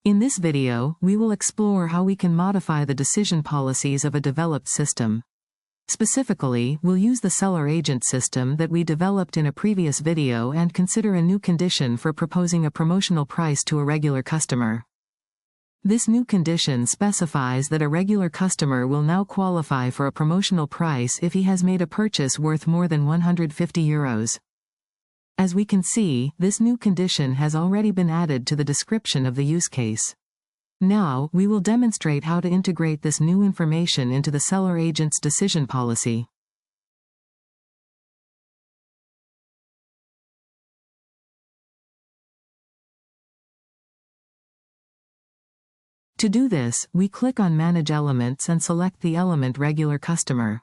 In this video, we will explore how we can modify the decision policies of a developed system. Specifically, we'll use the seller agent system that we developed in a previous video and consider a new condition for proposing a promotional price to a regular customer. This new condition specifies that a regular customer will now qualify for a promotional price if he has made a purchase worth more than €150. As we can see, this new condition has already been added to the description of the use case. Now, we will demonstrate how to integrate this new information into the seller agent's decision policy. To do this, we click on Manage Elements and select the element Regular Customer.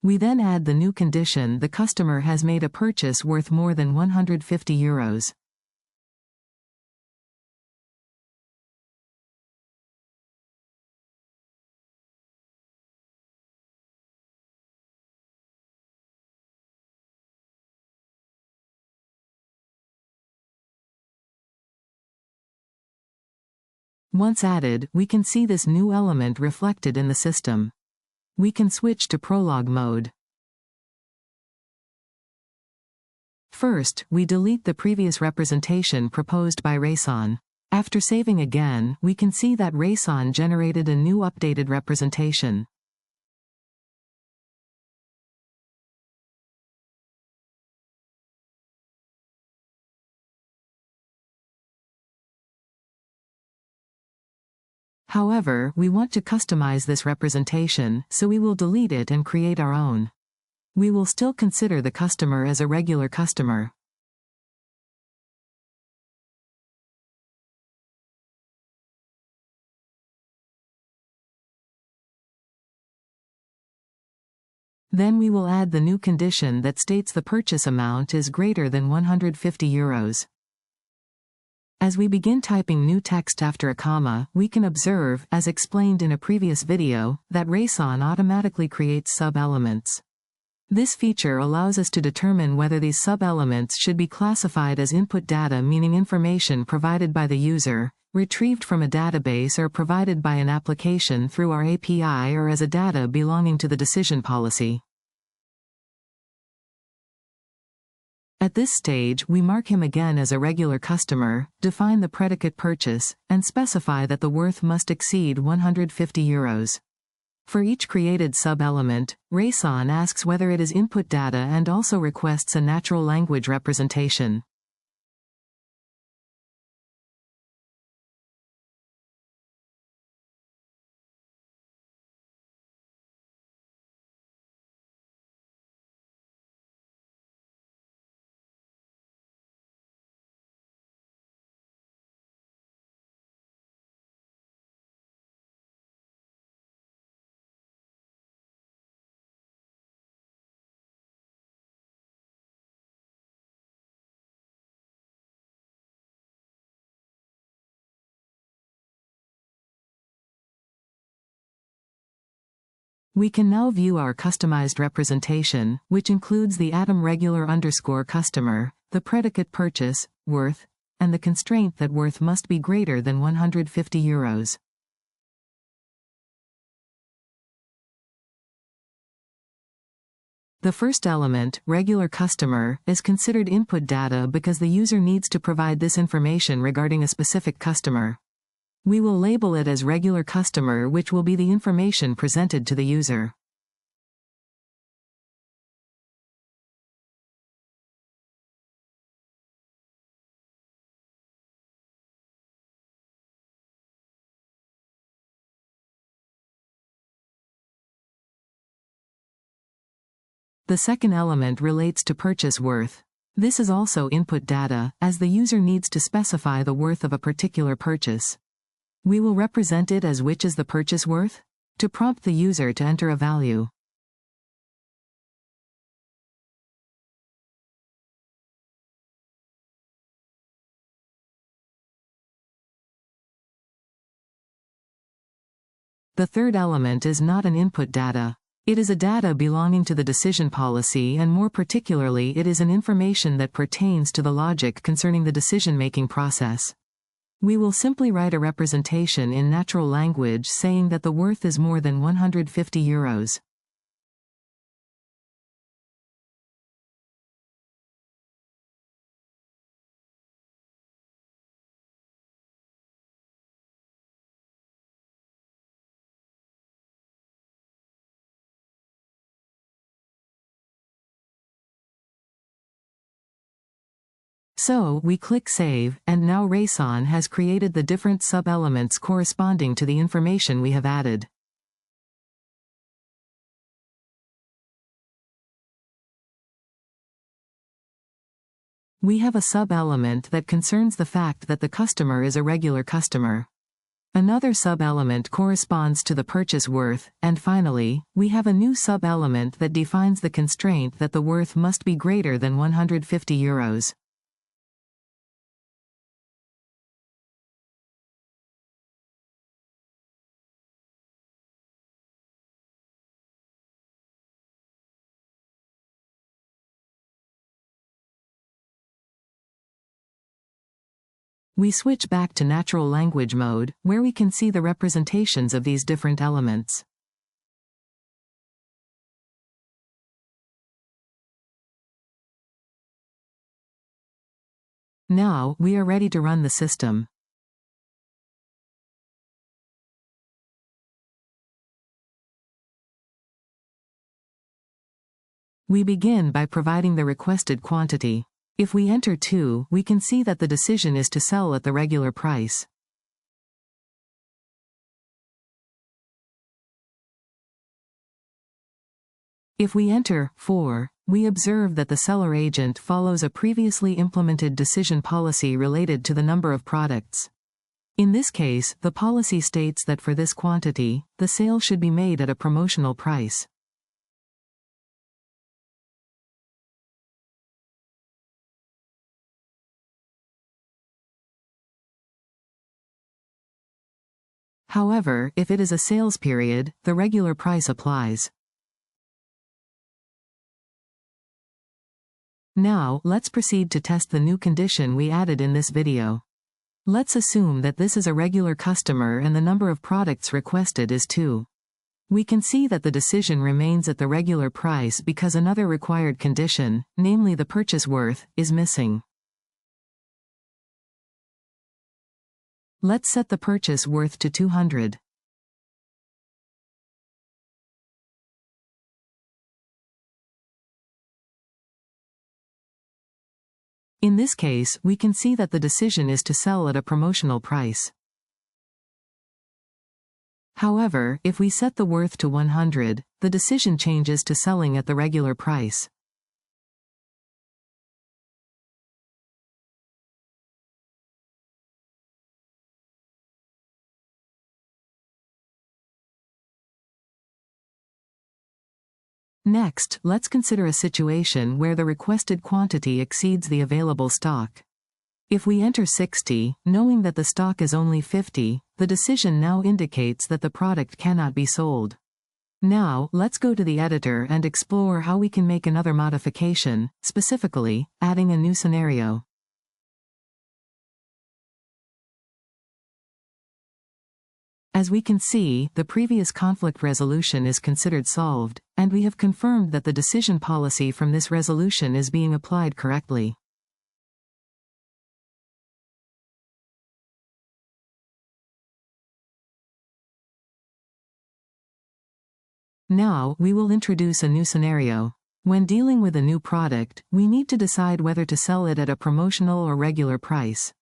We then add the new condition: the customer has made a purchase worth more than €150. Once added, we can see this new element reflected in the system. We can switch to Prologue mode. First, we delete the previous representation proposed by Rayson. After saving again, we can see that Rayson generated a new updated representation. However, we want to customize this representation, so we will delete it and create our own. We will still consider the customer as a regular customer. Then we will add the new condition that states the purchase amount is greater than €150. As we begin typing new text after a comma, we can observe, as explained in a previous video, that Rayson automatically creates sub-elements. This feature allows us to determine whether these sub-elements should be classified as input data, meaning information provided by the user, retrieved from a database, or provided by an application through our API, or as a data belonging to the decision policy. At this stage, we mark him again as a regular customer, define the predicate purchase, and specify that the worth must exceed €150. For each created sub-element, Rayson asks whether it is input data and also requests a natural language representation. We can now view our customized representation, which includes the atom regular_customer, the predicate purchase, worth, and the constraint that worth must be greater than €150. The first element, regular customer, is considered input data because the user needs to provide this information regarding a specific customer. We will label it as regular customer, which will be the information presented to the user. The second element relates to purchase worth. This is also input data, as the user needs to specify the worth of a particular purchase. We will represent it as which is the purchase worth, to prompt the user to enter a value. The third element is not an input data. It is a data belonging to the decision policy, and more particularly it is an information that pertains to the logic concerning the decision-making process. We will simply write a representation in natural language saying that the worth is more than 150 euros. So, we click Save, and now Rayson has created the different sub-elements corresponding to the information we have added. We have a sub-element that concerns the fact that the customer is a regular customer. Another sub-element corresponds to the purchase worth, and finally, we have a new sub-element that defines the constraint that the worth must be greater than 150 euros. We switch back to natural language mode, where we can see the representations of these different elements. Now, we are ready to run the system. We begin by providing the requested quantity. If we enter 2, we can see that the decision is to sell at the regular price. If we enter 4, we observe that the seller agent follows a previously implemented decision policy related to the number of products. In this case, the policy states that for this quantity, the sale should be made at a promotional price. However, if it is a sales period, the regular price applies. Now, let's proceed to test the new condition we added in this video. Let's assume that this is a regular customer and the number of products requested is 2. We can see that the decision remains at the regular price because another required condition, namely the purchase worth, is missing. Let's set the purchase worth to 200. In this case, we can see that the decision is to sell at a promotional price. However, if we set the worth to 100, the decision changes to selling at the regular price. Next, let's consider a situation where the requested quantity exceeds the available stock. If we enter 60, knowing that the stock is only 50, the decision now indicates that the product cannot be sold. Now, let's go to the editor and explore how we can make another modification, specifically, adding a new scenario. As we can see, the previous conflict resolution is considered solved, and we have confirmed that the decision policy from this resolution is being applied correctly. Now, we will introduce a new scenario. When dealing with a new product, we need to decide whether to sell it at a promotional or regular price.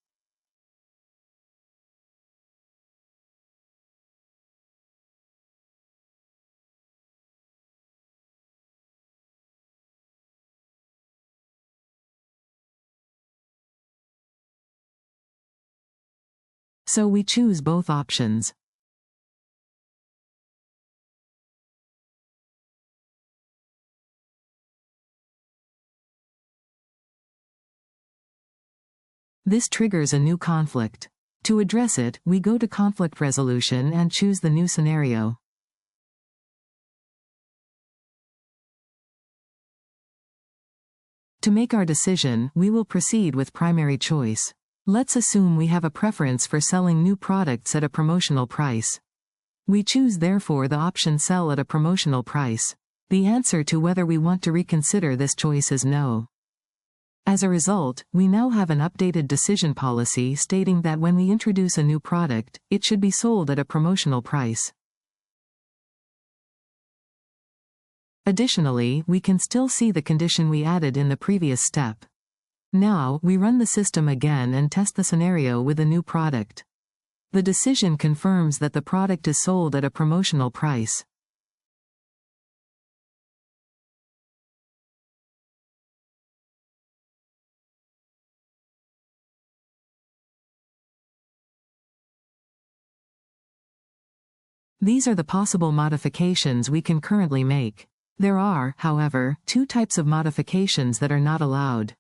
So we choose both options. This triggers a new conflict. To address it, we go to Conflict Resolution and choose the new scenario. To make our decision, we will proceed with primary choice. Let's assume we have a preference for selling new products at a promotional price. We choose therefore the option sell at a promotional price. The answer to whether we want to reconsider this choice is no. As a result, we now have an updated decision policy stating that when we introduce a new product, it should be sold at a promotional price. Additionally, we can still see the condition we added in the previous step. Now, we run the system again and test the scenario with a new product. The decision confirms that the product is sold at a promotional price. These are the possible modifications we can currently make. There are, however, two types of modifications that are not allowed.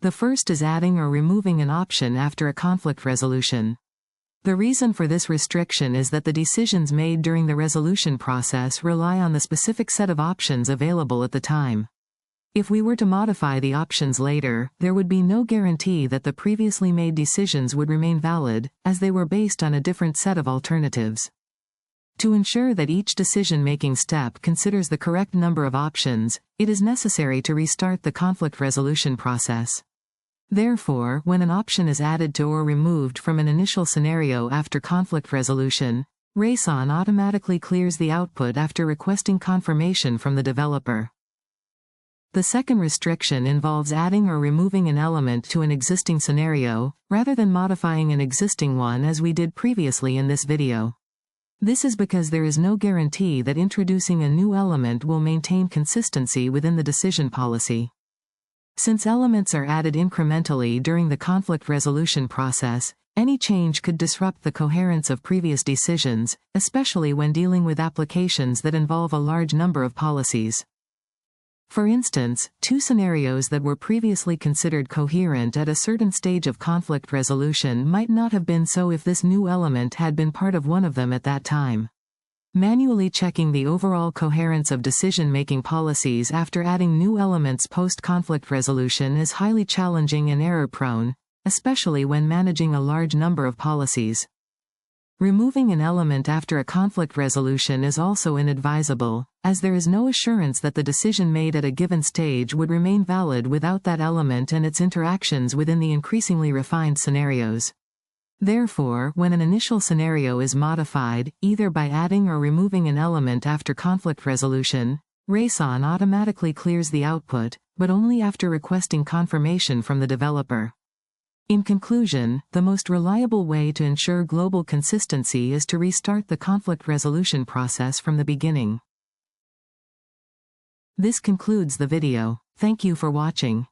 The first is adding or removing an option after a conflict resolution. The reason for this restriction is that the decisions made during the resolution process rely on the specific set of options available at the time. If we were to modify the options later, there would be no guarantee that the previously made decisions would remain valid, as they were based on a different set of alternatives. To ensure that each decision-making step considers the correct number of options, it is necessary to restart the conflict resolution process. Therefore, when an option is added to or removed from an initial scenario after conflict resolution, RACON automatically clears the output after requesting confirmation from the developer. The second restriction involves adding or removing an element to an existing scenario, rather than modifying an existing one as we did previously in this video. This is because there is no guarantee that introducing a new element will maintain consistency within the decision policy. Since elements are added incrementally during the conflict resolution process, any change could disrupt the coherence of previous decisions, especially when dealing with applications that involve a large number of policies. For instance, two scenarios that were previously considered coherent at a certain stage of conflict resolution might not have been so if this new element had been part of one of them at that time. Manually checking the overall coherence of decision-making policies after adding new elements post-conflict resolution is highly challenging and error-prone, especially when managing a large number of policies. Removing an element after a conflict resolution is also inadvisable, as there is no assurance that the decision made at a given stage would remain valid without that element and its interactions within the increasingly refined scenarios. Therefore, when an initial scenario is modified, either by adding or removing an element after conflict resolution, RACON automatically clears the output, but only after requesting confirmation from the developer. In conclusion, the most reliable way to ensure global consistency is to restart the conflict resolution process from the beginning. This concludes the video. Thank you for watching.